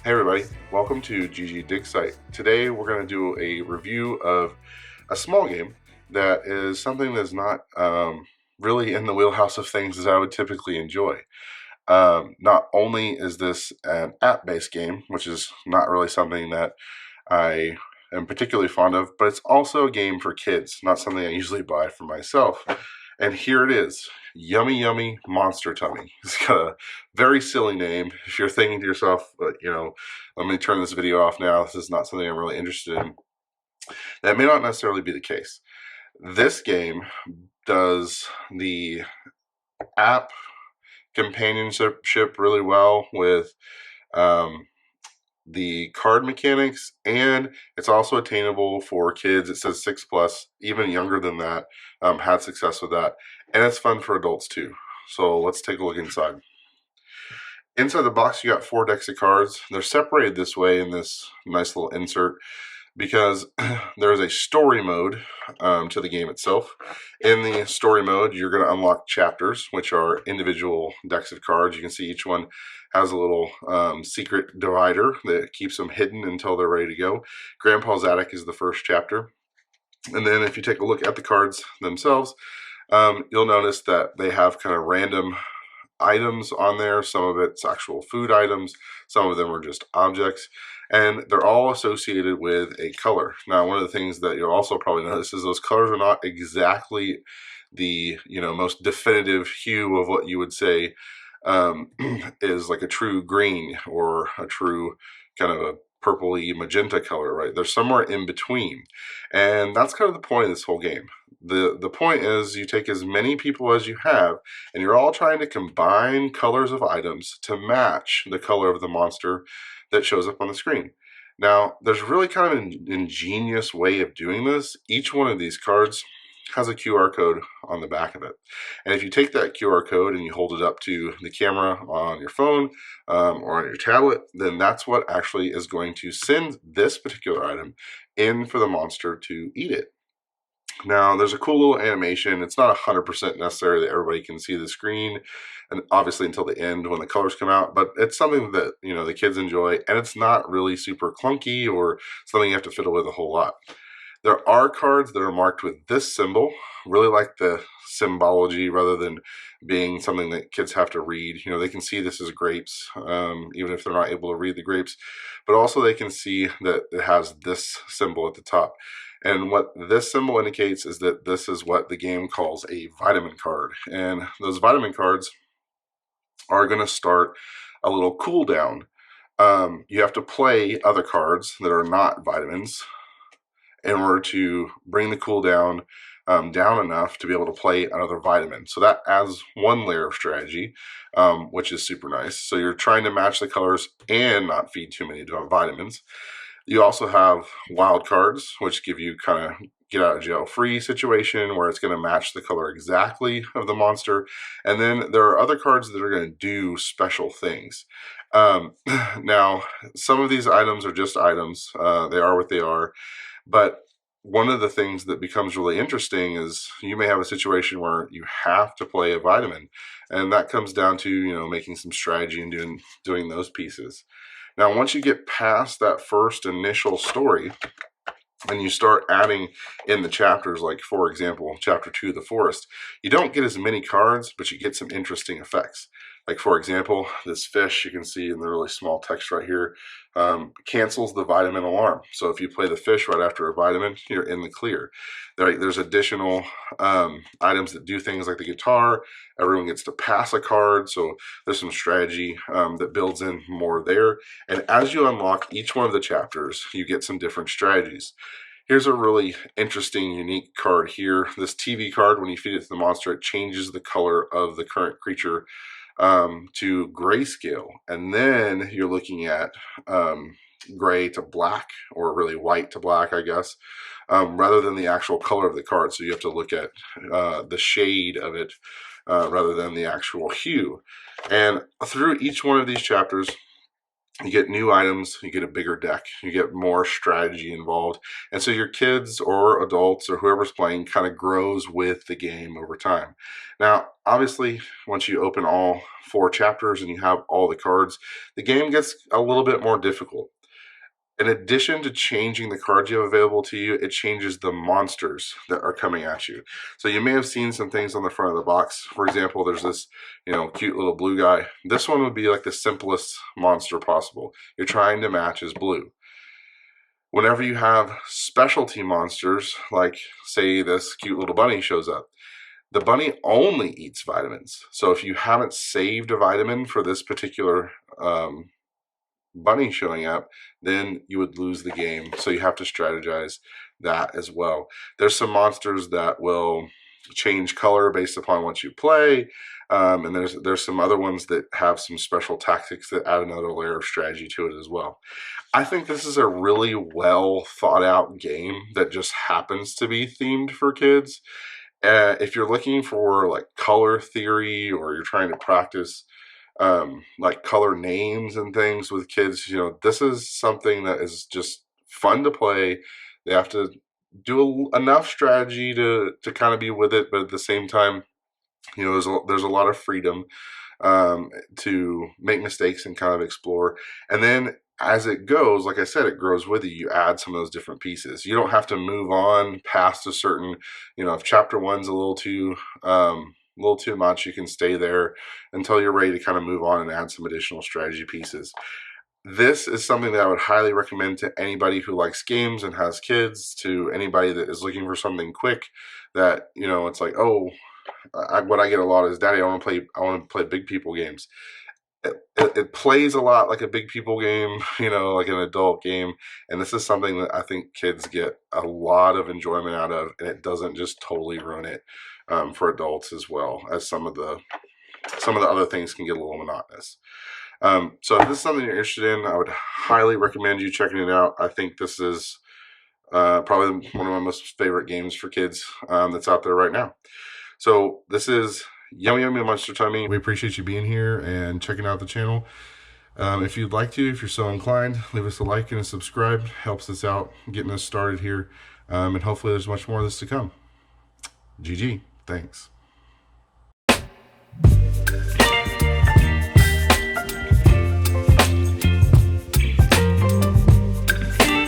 Hey everybody, welcome to GGdigsite. Today we're going to do a review of a small game that is something that's not really in the wheelhouse of things as I would typically enjoy. Not only is this an app-based game, which is not really something that I am particularly fond of, but it's also a game for kids, not something I usually buy for myself. And here it is, Yummy Yummy Monster Tummy. It's got a very silly name. If you're thinking to yourself, let me turn this video off now, this is not something I'm really interested in, that may not necessarily be the case. This game does the app companionship really well with the card mechanics, and it's also attainable for kids. It says 6+, even younger than that, had success with that, and it's fun for adults too. So let's take a look inside. Inside the box, you got 4 decks of cards. They're separated this way in this nice little insert because there's a story mode to the game itself. In the story mode, you're going to unlock chapters, which are individual decks of cards. You can see each one has a little secret divider that keeps them hidden until they're ready to go. Grandpa's Attic is the first chapter. And then if you take a look at the cards themselves, you'll notice that they have kind of random items on there. Some of it's actual food items, some of them are just objects, and they're all associated with a color. Now, one of the things that you'll also probably notice is those colors are not exactly the most definitive hue of what you would say is like a true green or a true kind of a purpley magenta color, right? They're somewhere in between, and that's kind of the point of this whole game. The point is you take as many people as you have, and you're all trying to combine colors of items to match the color of the monster that shows up on the screen. Now, there's really kind of an ingenious way of doing this. Each one of these cards has a QR code on the back of it. And if you take that QR code and you hold it up to the camera on your phone or on your tablet, then that's what actually is going to send this particular item in for the monster to eat it. Now, there's a cool little animation. It's not 100% necessary that everybody can see the screen, and obviously until the end when the colors come out, but it's something that, the kids enjoy, and it's not really super clunky or something you have to fiddle with a whole lot. There are cards that are marked with this symbol. Really like the symbology rather than being something that kids have to read. They can see this as grapes, even if they're not able to read the grapes, but also they can see that it has this symbol at the top. And what this symbol indicates is that this is what the game calls a vitamin card. And those vitamin cards are going to start a little cooldown. You have to play other cards that are not vitamins in order to bring the cooldown down enough to be able to play another vitamin. So that adds one layer of strategy, which is super nice. So you're trying to match the colors and not feed too many vitamins. You also have wild cards, which give you kind of get out of jail free situation where it's going to match the color exactly of the monster. And then there are other cards that are going to do special things. Now, some of these items are just items. They are what they are. But one of the things that becomes really interesting is you may have a situation where you have to play a vitamin, and that comes down to making some strategy and doing those pieces. Now, once you get past that first initial story and you start adding in the chapters, like for example chapter 2, the forest, you don't get as many cards, but you get some interesting effects. Like for example, this fish, you can see in the really small text right here, cancels the vitamin alarm. So if you play the fish right after a vitamin, you're in the clear. There's additional items that do things like the guitar. Everyone gets to pass a card, so there's some strategy that builds in more there. And as you unlock each one of the chapters, you get some different strategies. Here's a really interesting, unique card here. This TV card, when you feed it to the monster, it changes the color of the current creature to grayscale, and then you're looking at gray to black, or really white to black, I guess, rather than the actual color of the card. So you have to look at the shade of it rather than the actual hue. And through each one of these chapters, You get new items, you get a bigger deck, you get more strategy involved. And so your kids or adults or whoever's playing kind of grows with the game over time. Now, obviously, once you open all 4 chapters and you have all the cards, the game gets a little bit more difficult. In addition to changing the cards you have available to you, it changes the monsters that are coming at you. So you may have seen some things on the front of the box. For example, there's this, cute little blue guy. This one would be like the simplest monster possible. You're trying to match his blue. Whenever you have specialty monsters, like say this cute little bunny shows up, the bunny only eats vitamins. So if you haven't saved a vitamin for this particular bunny showing up, then you would lose the game. So you have to strategize that as well. There's some monsters that will change color based upon what you play, and there's some other ones that have some special tactics that add another layer of strategy to it as well. I think this is a really well thought out game that just happens to be themed for kids. If you're looking for like color theory, or you're trying to practice like color names and things with kids, this is something that is just fun to play. They have to do enough strategy to kind of be with it, but at the same time, there's a lot of freedom to make mistakes and kind of explore. And then as it goes, like I said, it grows with you. You add some of those different pieces. You don't have to move on past a certain, if chapter one's a little too much, you can stay there until you're ready to kind of move on and add some additional strategy pieces. This is something that I would highly recommend to anybody who likes games and has kids, to anybody that is looking for something quick that, it's like, oh, what I get a lot is, Daddy, I want to play big people games. It plays a lot like a big people game, like an adult game. And this is something that I think kids get a lot of enjoyment out of, and it doesn't just totally ruin it for adults as well, as some of the other things can get a little monotonous. So if this is something you're interested in, I would highly recommend you checking it out. I think this is probably one of my most favorite games for kids that's out there right now. So this is Yummy Yummy Monster Tummy. We appreciate you being here and checking out the channel. If you'd like to, if you're so inclined, leave us a like and a subscribe. Helps us out getting us started here. And hopefully there's much more of this to come. GG. Thanks.